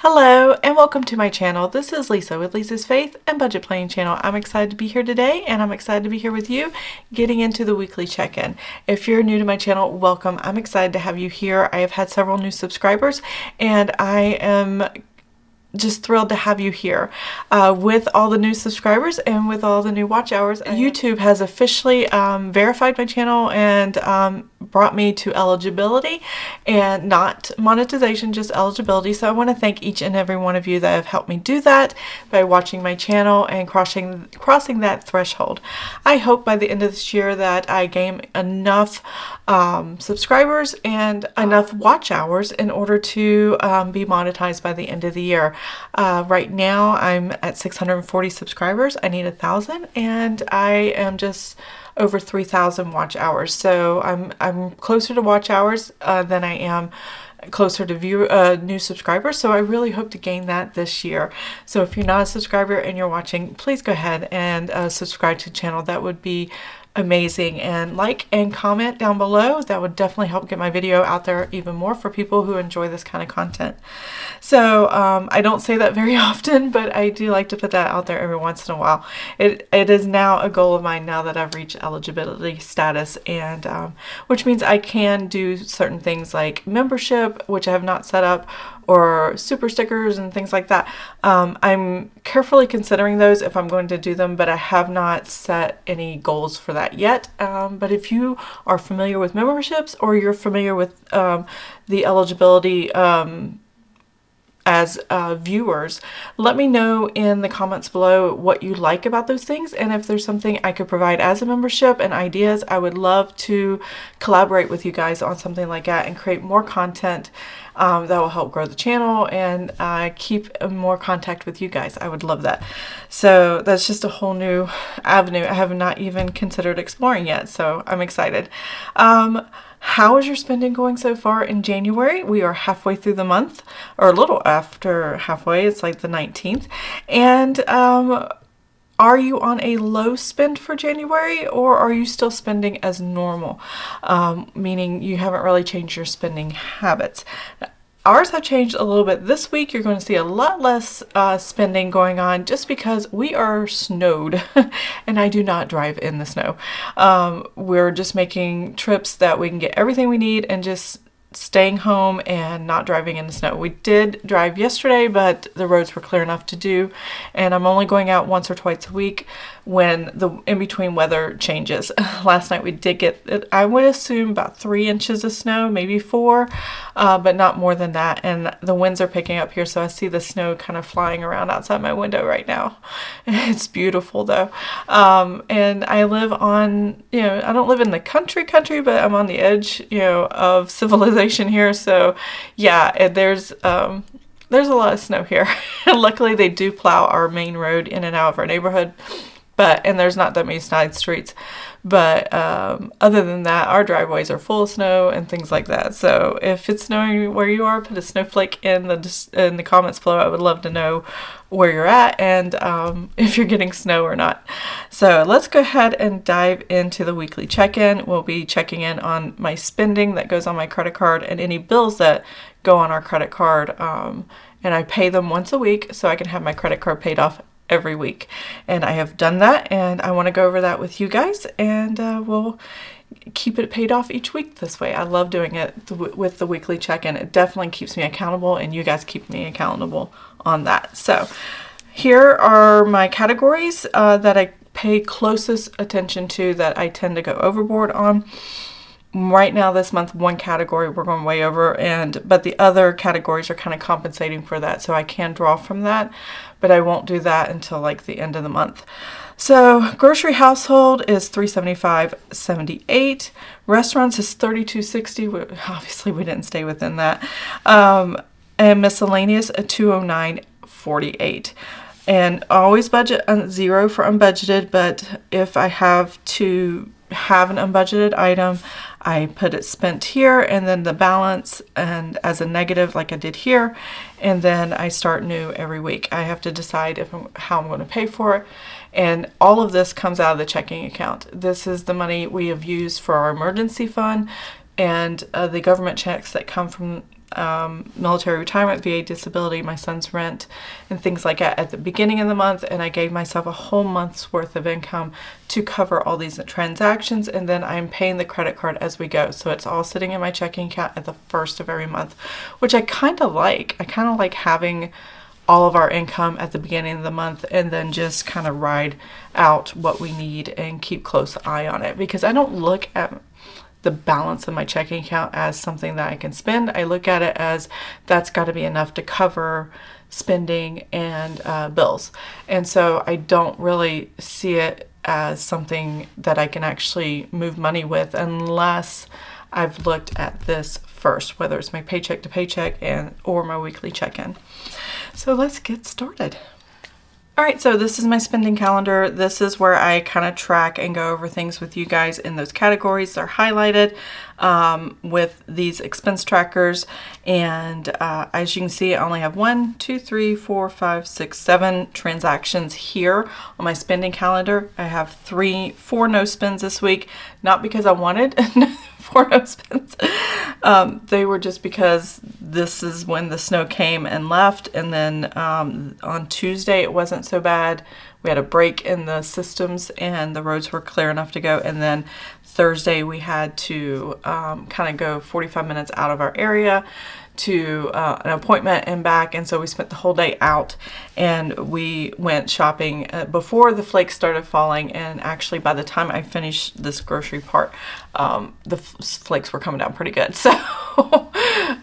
Hello and welcome to my channel. This is Lisa with Lisa's Faith and Budget Planning channel. I'm excited to be here today and I'm excited to be here with you getting into the weekly check-in. If you're new to my channel, welcome. I'm excited to have you here. I have had several new subscribers and I am just thrilled to have you here. With all the new subscribers and with all the new watch hours, YouTube has officially verified my channel and brought me to eligibility, and not monetization, just eligibility. So I want to thank each and every one of you that have helped me do that by watching my channel and crossing that threshold. I hope by the end of this year that I gain enough subscribers and enough watch hours in order to be monetized by the end of the year. Right now I'm at 640 subscribers. I need 1,000 and I am just over 3,000 watch hours. So I'm closer to watch hours than I am closer to new subscribers. So I really hope to gain that this year. So if you're not a subscriber and you're watching, please go ahead and subscribe to the channel. That would be amazing, and like and comment down below. That would definitely help get my video out there even more for people who enjoy this kind of content. So I don't say that very often, but I do like to put that out there every once in a while. It is now a goal of mine now that I've reached eligibility status, and which means I can do certain things like membership, which I have not set up, or super stickers and things like that. I'm carefully considering those if I'm going to do them, but I have not set any goals for that yet. But if you are familiar with memberships, or you're familiar with the eligibility as viewers, let me know in the comments below what you like about those things, and if there's something I could provide as a membership and ideas. I would love to collaborate with you guys on something like that and create more content that will help grow the channel and keep more contact with you guys. I would love that. So that's just a whole new avenue I have not even considered exploring yet, so I'm excited. How is your spending going so far in January? We are halfway through the month, or a little after halfway. It's like the 19th. And are you on a low spend for January, or are you still spending as normal? Meaning you haven't really changed your spending habits. Ours have changed a little bit. This week you're going to see a lot less spending going on, just because we are snowed and I do not drive in the snow. We're just making trips that we can get everything we need and just staying home and not driving in the snow. We did drive yesterday, but the roads were clear enough to do, and I'm only going out once or twice a week when the in-between weather changes. Last night we did get, I would assume, about 3 inches of snow, maybe 4, but not more than that, and the winds are picking up here, so I see the snow kind of flying around outside my window right now. It's beautiful though. And I live on, I don't live in the country, but I'm on the edge, of civilization here, so yeah, there's a lot of snow here. Luckily they do plow our main road in and out of our neighborhood, and there's not that many side streets, but other than that, our driveways are full of snow and things like that. So if it's snowing where you are, put a snowflake in the comments below. I would love to know where you're at and if you're getting snow or not. So let's go ahead and dive into the weekly check-in. We'll be checking in on my spending that goes on my credit card and any bills that go on our credit card, and I pay them once a week so I can have my credit card paid off every week. And I have done that, and I want to go over that with you guys, and we'll keep it paid off each week this way. I love doing it with the weekly check-in. It definitely keeps me accountable, and you guys keep me accountable on that. So here are my categories that I pay closest attention to, that I tend to go overboard on. Right now this month, one category we're going way over, but the other categories are kind of compensating for that, so I can draw from that, but I won't do that until like the end of the month. So grocery household is $375.78. Restaurants is $32.60. Obviously we didn't stay within that. And miscellaneous at $209.48. And always budget zero for unbudgeted, but if I have to have an unbudgeted item, I put it spent here and then the balance and as a negative like I did here, and then I start new every week. I have to decide how I'm going to pay for it, and all of this comes out of the checking account. This is the money we have used for our emergency fund and the government checks that come from military retirement, VA disability, my son's rent, and things like that at the beginning of the month. And I gave myself a whole month's worth of income to cover all these transactions. And then I'm paying the credit card as we go. So it's all sitting in my checking account at the first of every month, which I kind of like. I kind of like having all of our income at the beginning of the month and then just kind of ride out what we need and keep close eye on it, because I don't look at the balance of my checking account as something that I can spend. I look at it as that's got to be enough to cover spending and bills. And so I don't really see it as something that I can actually move money with unless I've looked at this first, whether it's my paycheck to paycheck or my weekly check-in. So let's get started. All right, so this is my spending calendar. This is where I kind of track and go over things with you guys in those categories. They're highlighted with these expense trackers. And as you can see, I only have 1, 2, 3, 4, 5, 6, 7 transactions here on my spending calendar. I have 4 no spends this week, not because I wanted 4 no spends. They were just because this is when the snow came and left. And then on Tuesday, it wasn't so bad. We had a break in the systems and the roads were clear enough to go. And then Thursday, we had to kind of go 45 minutes out of our area to an appointment and back, and so we spent the whole day out, and we went shopping before the flakes started falling. And actually, by the time I finished this grocery part, the flakes were coming down pretty good. So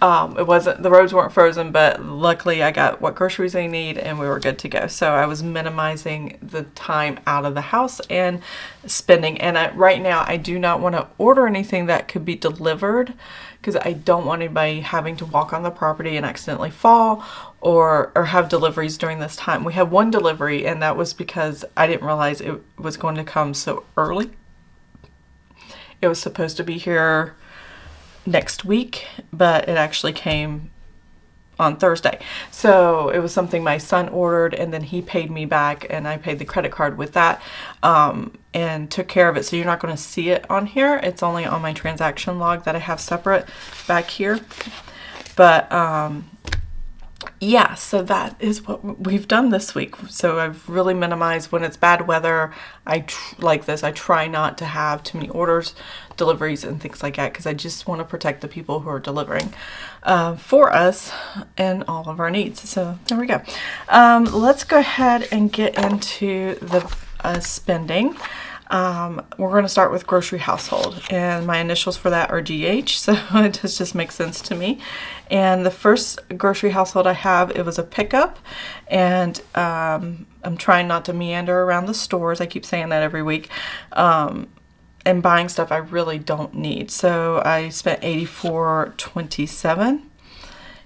the roads weren't frozen, but luckily I got what groceries I need and we were good to go. So I was minimizing the time out of the house and spending. And right now I do not want to order anything that could be delivered, because I don't want anybody having to walk on the property and accidentally fall or have deliveries during this time. We had one delivery, and that was because I didn't realize it was going to come so early. It was supposed to be here next week, but it actually came on Thursday. So it was something my son ordered, and then he paid me back, and I paid the credit card with that and took care of it. So you're not going to see it on here. It's only on my transaction log that I have separate back here. But yeah, so that is what we've done this week. So I've really minimized when it's bad weather. Like this, I try not to have too many orders, deliveries, and things like that, because I just want to protect the people who are delivering for us and all of our needs. So there we go. Let's go ahead and get into the spending. We're going to start with grocery household, and my initials for that are GH, so it just makes sense to me. And the first grocery household I have, it was a pickup, and I'm trying not to meander around the stores. I keep saying that every week, and buying stuff I really don't need. So I spent $84.27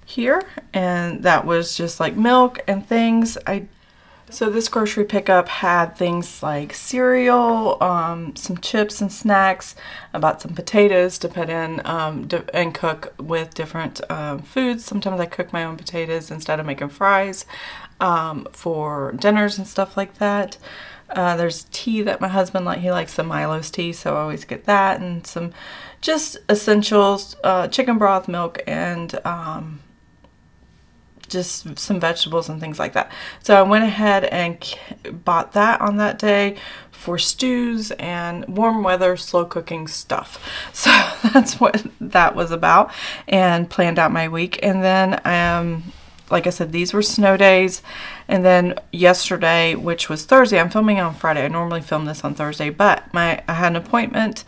here, and that was just like milk and things. So this grocery pickup had things like cereal, some chips and snacks. I bought some potatoes to put in and cook with different foods. Sometimes I cook my own potatoes instead of making fries for dinners and stuff like that. There's tea that my husband he likes the Milo's tea, so I always get that, and some just essentials, chicken broth, milk, and just some vegetables and things like that. So I went ahead and bought that on that day for stews and warm weather, slow cooking stuff. So that's what that was about, and planned out my week. And then, like I said, these were snow days. And then yesterday, which was Thursday, I'm filming on Friday. I normally film this on Thursday, but I had an appointment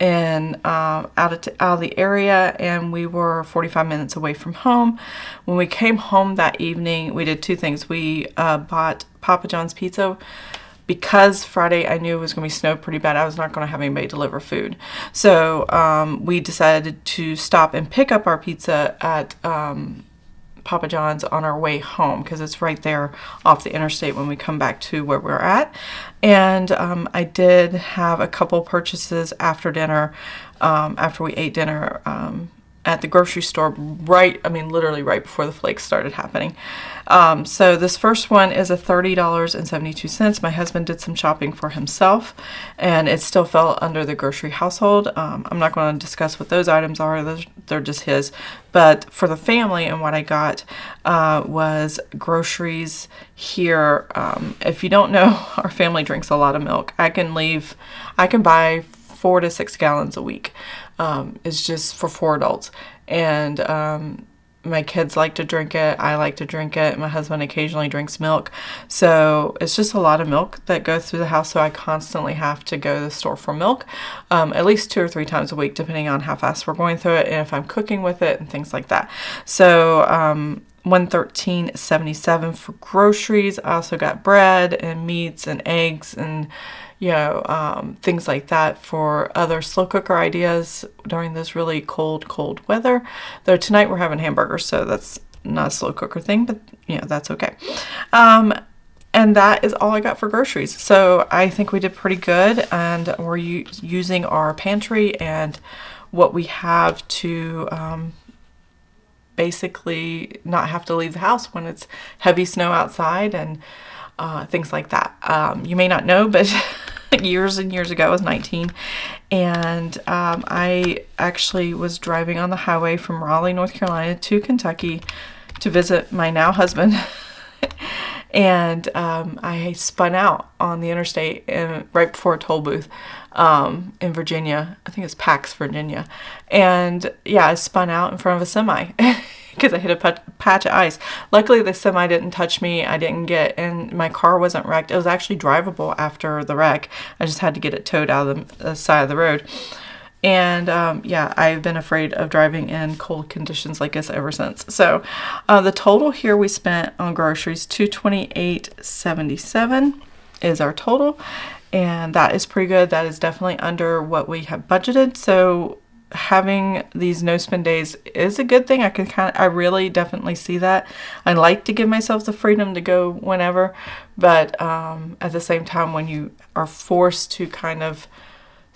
and out of the area, and we were 45 minutes away from home. When we came home that evening, we did two things. We bought Papa John's pizza, because Friday I knew it was going to be snow pretty bad. I was not going to have anybody deliver food. So we decided to stop and pick up our pizza at Papa John's on our way home, because it's right there off the interstate when we come back to where we're at. And I did have a couple purchases after dinner, after we ate dinner, at the grocery store literally right before the flakes started happening. So this first one is a $30.72. My husband did some shopping for himself, and it still fell under the grocery household. I'm not going to discuss what those items are. They're just his. But for the family, and what I got was groceries here. If you don't know, our family drinks a lot of milk. I can buy 4 to 6 gallons a week. It's just for 4 adults. And my kids like to drink it. I like to drink it. My husband occasionally drinks milk. So it's just a lot of milk that goes through the house. So I constantly have to go to the store for milk, at least 2 or 3 times a week, depending on how fast we're going through it and if I'm cooking with it and things like that. So $113.77 for groceries. I also got bread and meats and eggs and things like that for other slow cooker ideas during this really cold weather. Though tonight we're having hamburgers, so that's not a slow cooker thing, but that's okay. And that is all I got for groceries. So I think we did pretty good, and we're using our pantry and what we have to basically not have to leave the house when it's heavy snow outside and things like that. You may not know, but years and years ago, I was 19, and I actually was driving on the highway from Raleigh, North Carolina to Kentucky to visit my now husband. And I spun out on the interstate right before a toll booth in Virginia. I think it's Pax, Virginia. And yeah, I spun out in front of a semi because I hit a patch of ice. Luckily, the semi didn't touch me. I didn't and my car wasn't wrecked. It was actually drivable after the wreck. I just had to get it towed out of the side of the road. And I've been afraid of driving in cold conditions like this ever since. So the total here we spent on groceries, $228.77 is our total. And that is pretty good. That is definitely under what we have budgeted. So having these no spend days is a good thing. I really definitely see that. I like to give myself the freedom to go whenever, but at the same time, when you are forced to kind of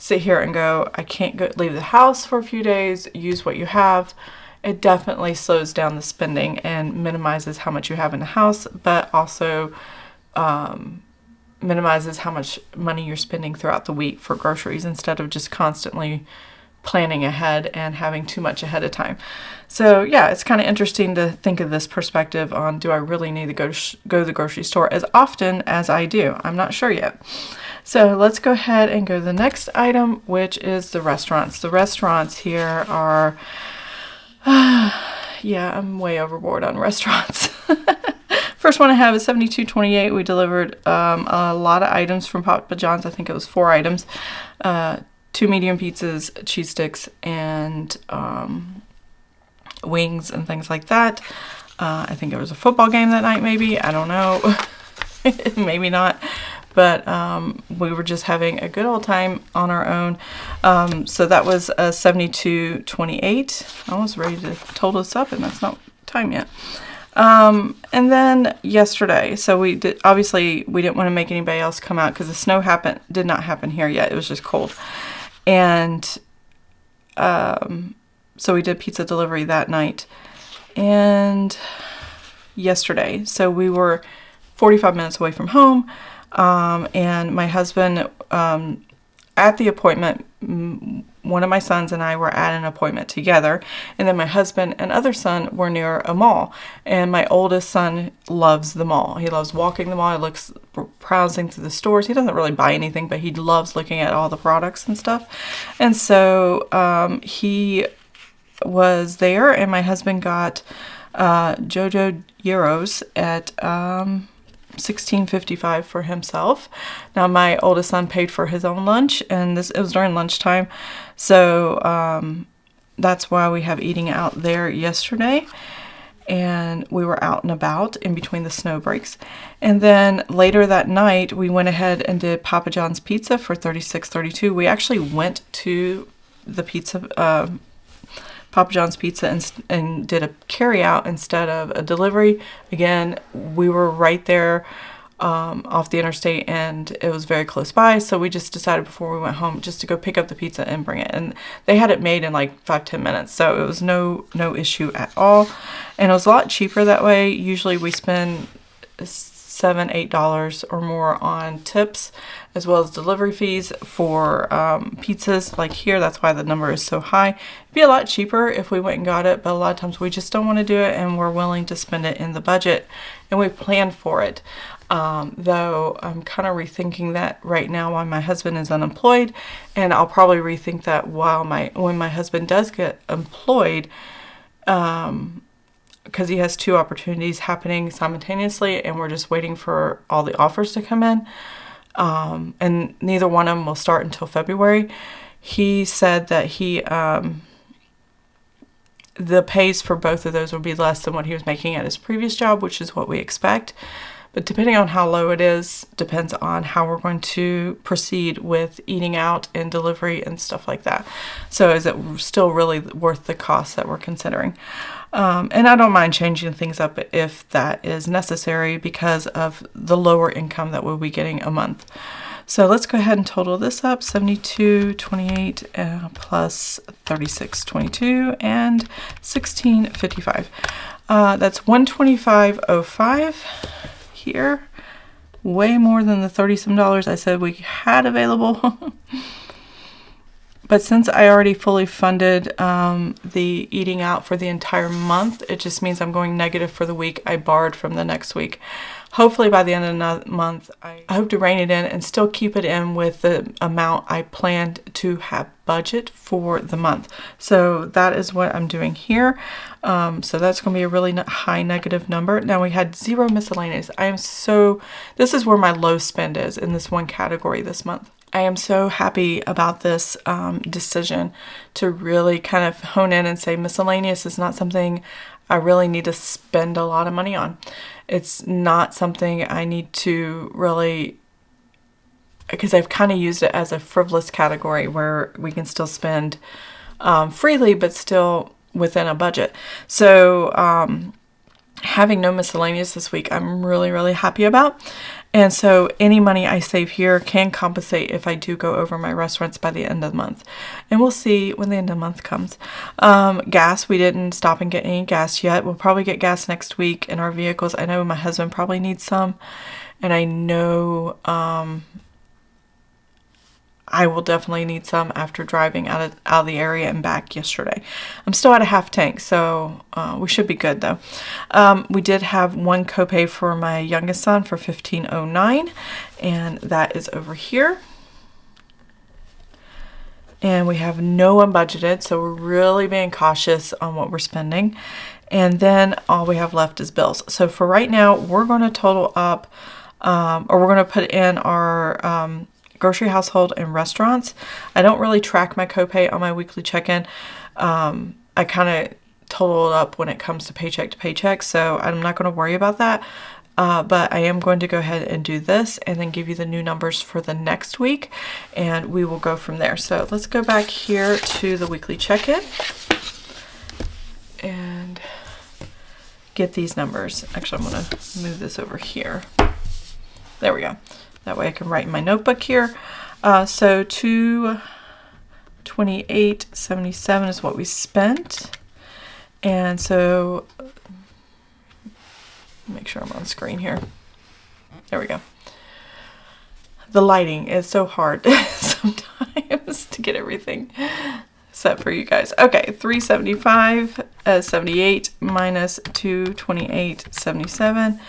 sit here and go, I can't leave the house for a few days, use what you have, it definitely slows down the spending and minimizes how much you have in the house, but also minimizes how much money you're spending throughout the week for groceries instead of just constantly planning ahead and having too much ahead of time. So yeah, it's kind of interesting to think of this perspective on, do I really need to go to the grocery store as often as I do? I'm not sure yet. So let's go ahead and go to the next item, which is the restaurants. The restaurants here are, I'm way overboard on restaurants. First one I have is $72.28. We delivered a lot of items from Papa John's. I think it was 4 items. 2 medium pizzas, cheese sticks, and wings and things like that. I think it was a football game that night, maybe. I don't know. Maybe not. But we were just having a good old time on our own. So that was $72.28. I was ready to total this up, and that's not time yet. And then yesterday, so we didn't want to make anybody else come out because the snow did not happen here yet. It was just cold. And so we did pizza delivery that night and yesterday. So we were 45 minutes away from home. And my husband, at the appointment, one of my sons and I were at an appointment together, and then my husband and other son were near a mall, and my oldest son loves the mall. He loves walking the mall. He looks browsing through the stores. He doesn't really buy anything, but he loves looking at all the products and stuff. And so he was there, and my husband got Jojo gyros at $16.55 for himself. Now my oldest son paid for his own lunch, and it was during lunchtime, so that's why we have eating out there yesterday. And we were out and about in between the snow breaks. And then later that night, we went ahead and did Papa John's pizza for $36.32. We actually went to the Papa John's Pizza and did a carry out instead of a delivery. Again, we were right there off the interstate, and it was very close by, so we just decided before we went home just to go pick up the pizza and bring it. And they had it made in like 5-10 minutes, so it was no issue at all, and it was a lot cheaper that way. Usually we spend $7-8 or more on tips, as well as delivery fees for pizzas like here. That's why the number is so high. It'd be a lot cheaper if we went and got it, but a lot of times we just don't want to do it, and we're willing to spend it in the budget, and we plan for it. Though I'm kind of rethinking that right now while my husband is unemployed, and I'll probably rethink that when my husband does get employed, because he has 2 opportunities happening simultaneously, and we're just waiting for all the offers to come in, and neither one of them will start until February. He said that the pays for both of those will be less than what he was making at his previous job, which is what we expect. But depending on how low it is, depends on how we're going to proceed with eating out and delivery and stuff like that. So is it still really worth the cost that we're considering? And I don't mind changing things up if that is necessary because of the lower income that we'll be getting a month. So let's go ahead and total this up. $72.28 plus $36.22 and $16.55. That's $125.05 here. Way more than the $30-some I said we had available. But since I already fully funded the eating out for the entire month, it just means I'm going negative for the week I borrowed from the next week. Hopefully by the end of the month, I hope to rein it in and still keep it in with the amount I planned to have budget for the month. So that is what I'm doing here. So that's going to be a really high negative number. Now we had 0 miscellaneous. This is where my low spend is in this one category this month. I am so happy about this decision to really kind of hone in and say miscellaneous is not something I really need to spend a lot of money on. It's not something I need to really, because I've kind of used it as a frivolous category where we can still spend freely but still within a budget. So having no miscellaneous this week, I'm really, really happy about. And so any money I save here can compensate if I do go over my restaurants by the end of the month. And we'll see when the end of the month comes. Gas, we didn't stop and get any gas yet. We'll probably get gas next week in our vehicles. I know my husband probably needs some. And I know I will definitely need some after driving out of the area and back yesterday. I'm still at a half tank, so we should be good though. We did have one copay for my youngest son for $15.09, and that is over here. And we have no unbudgeted, so we're really being cautious on what we're spending. And then all we have left is bills. So for right now, we're going to total up, or we're going to put in our grocery, household, and restaurants. I don't really track my copay on my weekly check-in. I kind of total it up when it comes to paycheck, so I'm not going to worry about that. But I am going to go ahead and do this and then give you the new numbers for the next week, and we will go from there. So let's go back here to the weekly check-in and get these numbers. Actually, I'm going to move this over here. There we go. That way I can write in my notebook here. So $228.77 is what we spent. And so, make sure I'm on screen here. There we go. The lighting is so hard sometimes to get everything set for you guys. Okay, 375.78 minus 228.77,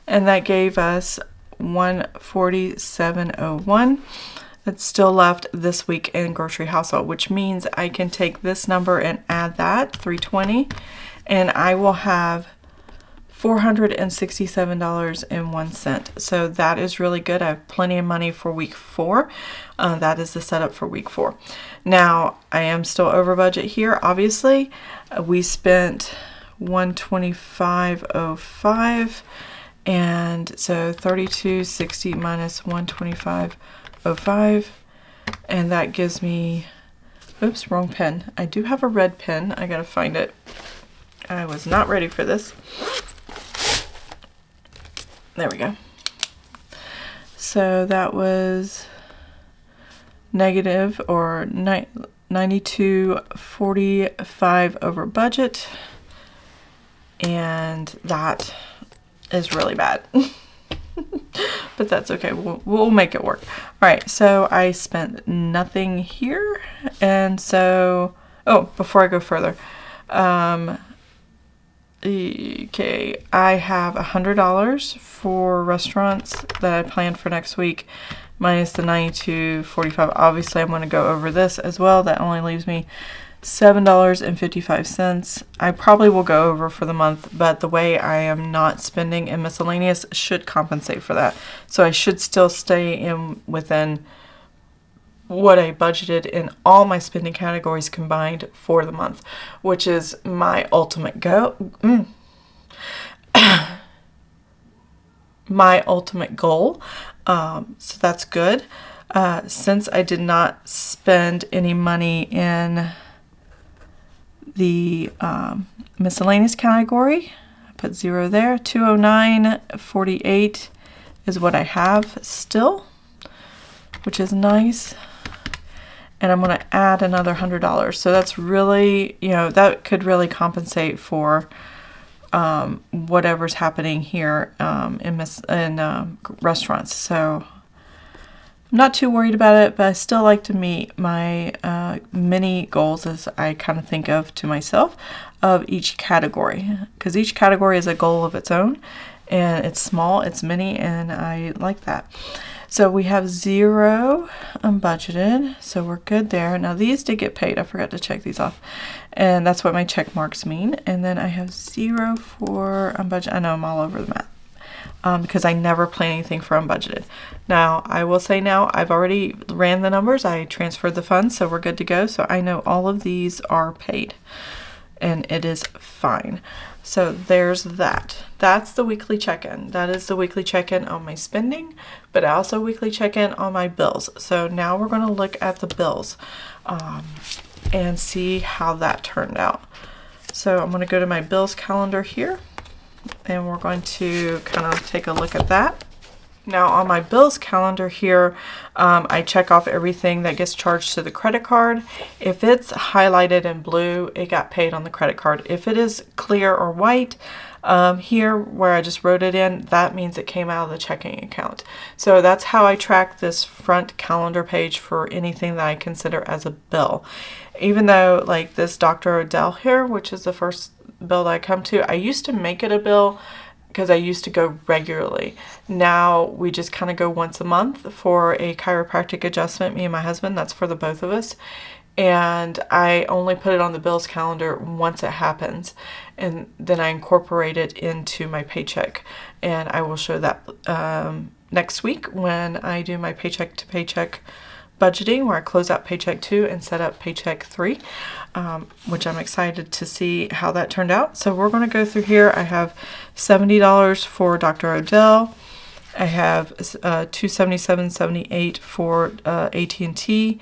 and that gave us 147.01. That's still left this week in grocery household, which means I can take this number and add that 320, and I will have $467.01. So that is really good. I have plenty of money for week 4. That is the setup for week 4. Now I am still over budget here. Obviously, we spent $125.05. And so 32.60 minus 125.05, and that gives me, oops, wrong pen. I do have a red pen. I gotta find it. I was not ready for this. There we go. So that was negative, or 92.45 over budget, and that is really bad. But that's okay. We'll make it work. All right, so I spent nothing here, and so before I go further, okay, I have $100 for restaurants that I planned for next week, minus the 92.45. Obviously, I'm going to go over this as well. That only leaves me $7.55. I probably will go over for the month, but the way I am not spending in miscellaneous should compensate for that. So I should still stay within what I budgeted in all my spending categories combined for the month, which is my ultimate my ultimate goal. So that's good. Since I did not spend any money in the miscellaneous category, I put 0 there. 209.48 is what I have still, which is nice. And I'm going to add another $100. So that's really, that could really compensate for whatever's happening here in restaurants. So I'm not too worried about it, but I still like to meet my mini goals, as I kind of think of to myself, of each category, because each category is a goal of its own, and it's small, it's mini, and I like that. So we have 0 unbudgeted, so we're good there. Now these did get paid. I forgot to check these off, and that's what my check marks mean. And then I have 0 for unbudgeted. I know I'm all over the map because I never plan anything for unbudgeted. Now I will say now I've already ran the numbers. I transferred the funds, so we're good to go. So I know all of these are paid, and it is fine. So there's that. That's the weekly check-in. That is the weekly check-in on my spending, but also weekly check-in on my bills. So now we're going to look at the bills and see how that turned out. So I'm going to go to my bills calendar here, and we're going to kind of take a look at that. Now on my bills calendar here, I check off everything that gets charged to the credit card. If it's highlighted in blue, it got paid on the credit card. If it is clear or white, here where I just wrote it in, that means it came out of the checking account. So that's how I track this front calendar page for anything that I consider as a bill. Even though like this Dr. Odell here, which is the first bill that I come to, I used to make it a bill because I used to go regularly. Now we just kind of go once a month for a chiropractic adjustment, me and my husband. That's for the both of us. And I only put it on the bills calendar once it happens. And then I incorporate it into my paycheck. And I will show that next week when I do my paycheck to paycheck budgeting, where I close out paycheck 2 and set up paycheck 3, which I'm excited to see how that turned out. So we're going to go through here. I have $70 for Dr. Odell. I have $277.78 for AT&T.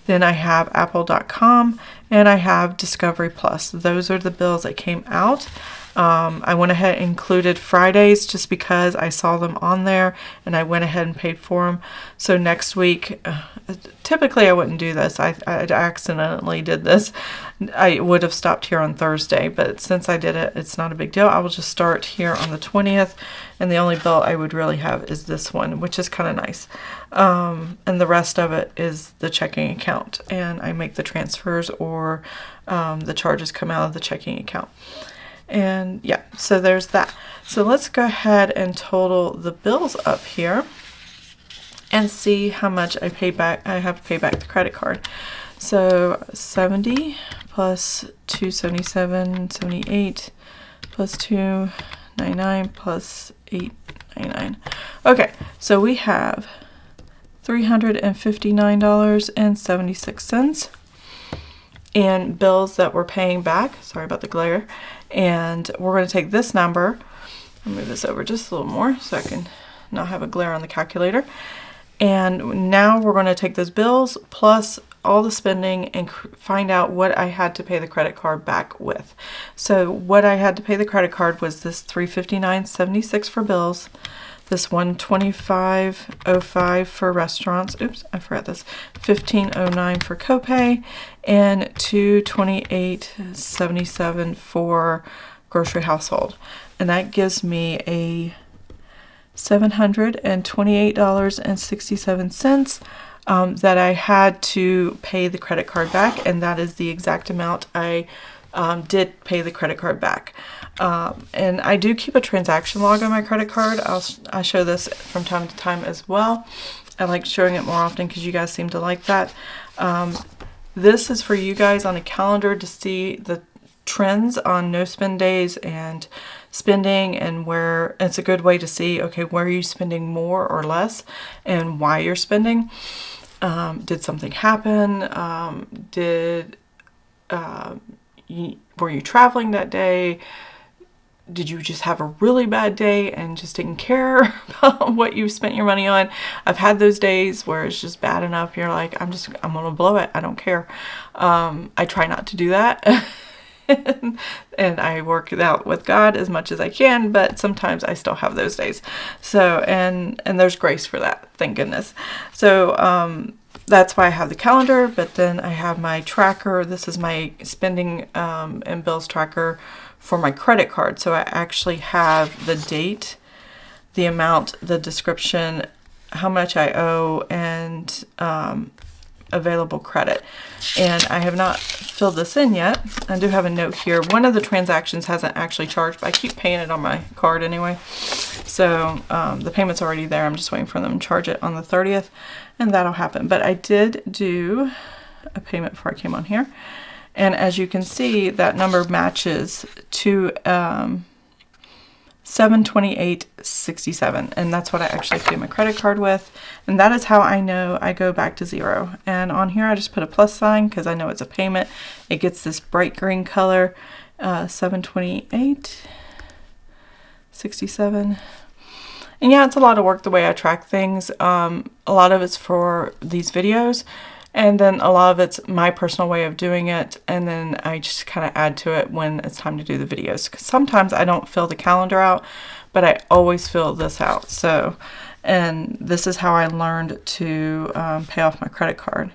Then I have Apple.com, and I have Discovery Plus. Those are the bills that came out. I went ahead and included Fridays just because I saw them on there, and I went ahead and paid for them. So next week, typically I wouldn't do this. I accidentally did this. I would have stopped here on Thursday, but since I did it, it's not a big deal. I will just start here on the 20th, and the only bill I would really have is this one, which is kind of nice. And the rest of it is the checking account, and I make the transfers or the charges come out of the checking account. And yeah, so there's that. So let's go ahead and total the bills up here and see how much I pay back. I have to pay back the credit card. So 70 plus 277.78 plus 299 plus 899. Okay, so we have $359.76 in bills that we're paying back. Sorry about the glare. And we're going to take this number, I'll move this over just a little more so I can not have a glare on the calculator. And now we're going to take those bills plus all the spending and find out what I had to pay the credit card back with. So what I had to pay the credit card was this $359.76 for bills, this $125.05 for restaurants. Oops, I forgot this. $15.09 for copay, and $228.77 for grocery household. And that gives me a $728.67 that I had to pay the credit card back, and that is the exact amount I did pay the credit card back. And I do keep a transaction log on my credit card. I show this from time to time as well. I like showing it more often because you guys seem to like that. This is for you guys on a calendar to see the trends on no spend days and spending, and where it's a good way to see, okay, where are you spending more or less and why you're spending. Did something happen? Were you traveling that day? Did you just have a really bad day and just didn't care about what you spent your money on? I've had those days where it's just bad enough. You're like, I'm going to blow it. I don't care. I try not to do that. And I work it out with God as much as I can, but sometimes I still have those days. So, and there's grace for that. Thank goodness. So, that's why I have the calendar, but then I have my tracker. This is my spending and bills tracker for my credit card. So I actually have the date, the amount, the description, how much I owe, and available credit. And I have not filled this in yet. I do have a note here. One of the transactions hasn't actually charged, but I keep paying it on my card anyway. So the payment's already there. I'm just waiting for them to charge it on the 30th, and that'll happen. But I did do a payment before I came on here. And as you can see, that number matches to $728.67, and that's what I actually pay my credit card with. And that is how I know I go back to zero. And on here I just put a plus sign because I know it's a payment. It gets this bright green color, $728.67. And yeah, it's a lot of work the way I track things. A lot of it's for these videos, and then a lot of it's my personal way of doing it, and then I just kind of add to it when it's time to do the videos. Because sometimes I don't fill the calendar out, but I always fill this out. So, and this is how I learned to pay off my credit card.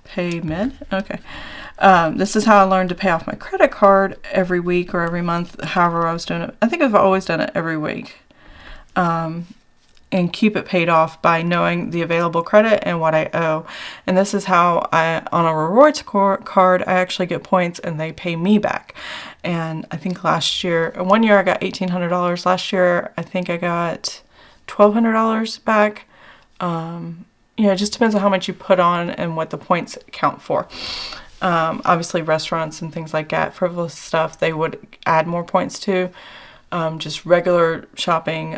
Pay mid? Okay. This is how I learned to pay off my credit card every week or every month, however I was doing it. I think I've always done it every week. And keep it paid off by knowing the available credit and what I owe. And this is how on a rewards card, I actually get points and they pay me back. And I think one year I got $1,800. Last year, I think I got $1,200 back. It just depends on how much you put on and what the points count for. Obviously restaurants and things like that, frivolous stuff, they would add more points to. Just regular shopping,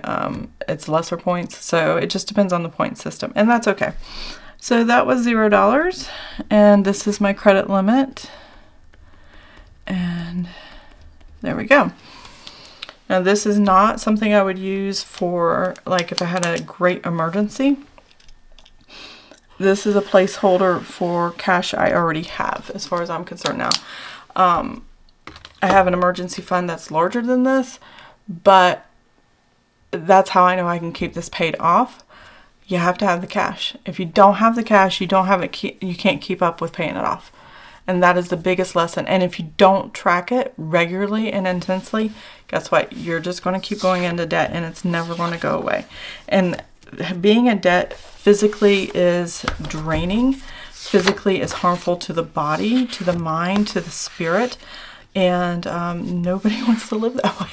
it's lesser points. So it just depends on the point system, and that's okay. So that was $0, and this is my credit limit. And there we go. Now this is not something I would use for like if I had a great emergency. This is a placeholder for cash I already have, as far as I'm concerned now. I have an emergency fund that's larger than this, but that's how I know I can keep this paid off. You have to have the cash. If you don't have the cash, you can't keep up with paying it off. And that is the biggest lesson. And if you don't track it regularly and intensely, guess what? You're just going to keep going into debt, and it's never going to go away. And being in debt physically is draining. Physically is harmful to the body, to the mind, to the spirit. And nobody wants to live that way.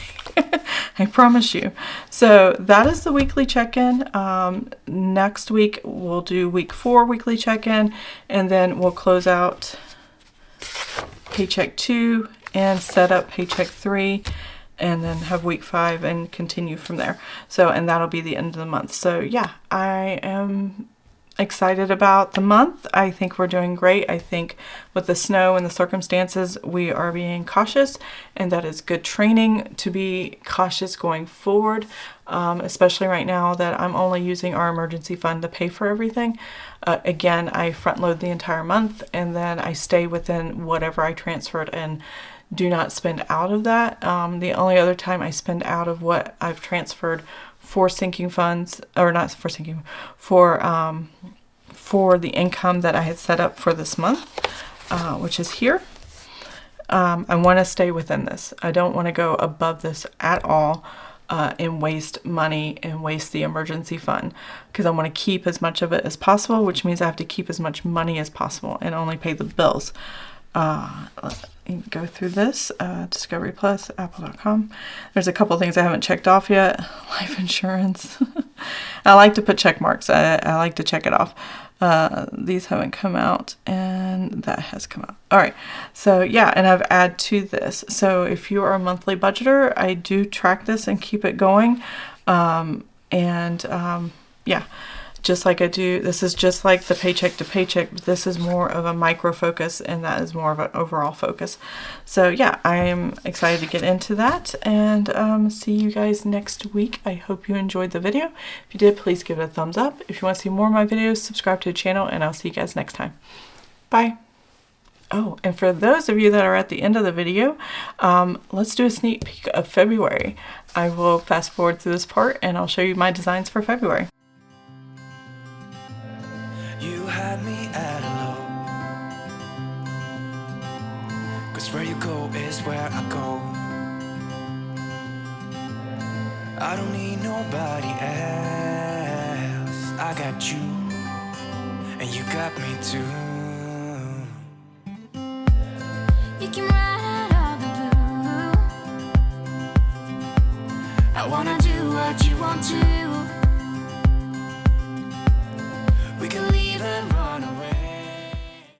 I promise you. So that is the weekly check-in. Next week we'll do week 4 weekly check-in, and then we'll close out paycheck 2 and set up paycheck 3, and then have week 5 and continue from there. So, and that'll be the end of the month. So yeah, I am excited about the month. I think we're doing great. I think with the snow and the circumstances, we are being cautious, and that is good training to be cautious going forward, especially right now that I'm only using our emergency fund to pay for everything. Again, I front load the entire month, and then I stay within whatever I transferred and do not spend out of that. The only other time I spend out of what I've transferred for sinking funds, or not for sinking, for the income that I had set up for this month, which is here. I want to stay within this. I don't want to go above this at all and waste money and waste the emergency fund, because I want to keep as much of it as possible, which means I have to keep as much money as possible and only pay the bills. Go through this, Discovery Plus, Apple.com. There's a couple things I haven't checked off yet. Life insurance. I like to put check marks. I like to check it off. These haven't come out, and that has come out. All right. So yeah, and I've added to this. So if you are a monthly budgeter, I do track this and keep it going. Yeah, just like I do. This is just like the paycheck to paycheck, but this is more of a micro focus, and that is more of an overall focus. So yeah, I am excited to get into that, and see you guys next week. I hope you enjoyed the video. If you did, please give it a thumbs up. If you want to see more of my videos, subscribe to the channel, and I'll see you guys next time. Bye. Oh, and for those of you that are at the end of the video, let's do a sneak peek of February. I will fast forward through this part, and I'll show you my designs for February. You had me at hello, 'cause where you go is where I go. I don't need nobody else. I got you, and you got me too. You can ride all the blue. I wanna do what you want to. We can leave it right.